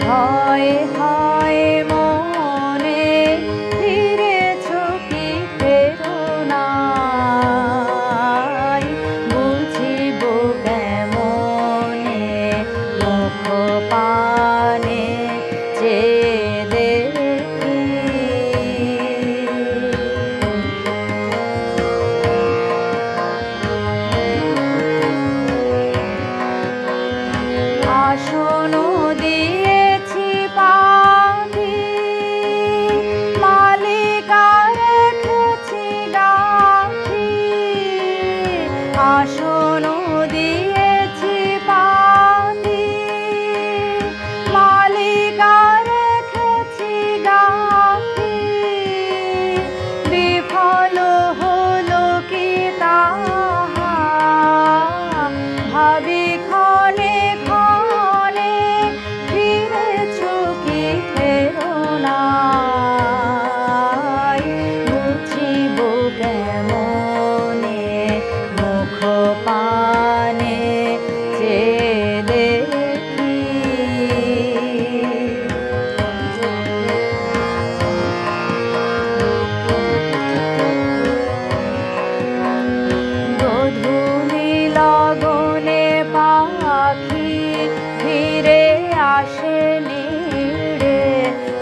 ভয় হয় মনে, ফিরেছ কি ফেরো নাই, বুঝিব কেমনে মুখ পানে চেয়ে দেখি। আসন দিয়েছি পাখি, মালিকা রেখেছি গাথি। আসন দিয়েছি পাখি, মালিকা রেখেছি গাথি। বিফল হলো কি তাহা ভাবি ক্ষণে ক্ষণে, ফিরেছ কি ফেরো নাই, বুঝিব কেমনে মুখ পানে চেয়ে দেখি। গধূলি লগনে পাখি ফিরে আসে নিড়ে,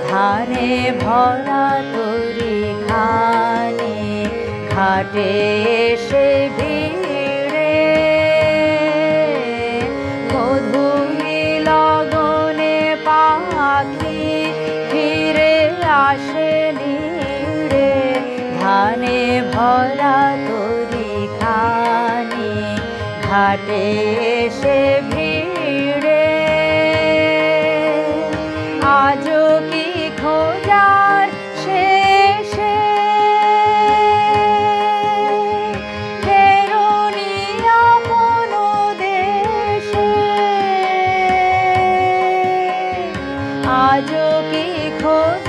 ধানে ভরা তরি খানি ঘাটে এসে ভিড়ে। গধূলি লগনে পাখি ফিরে আসে নিড়ে, ধানে ভরা তরি খানি ঘাটে এসে ভিড়ে। আজও কি খোঁজার শেষে ফেরোনি আপন দেশে, আজও কি খোঁজ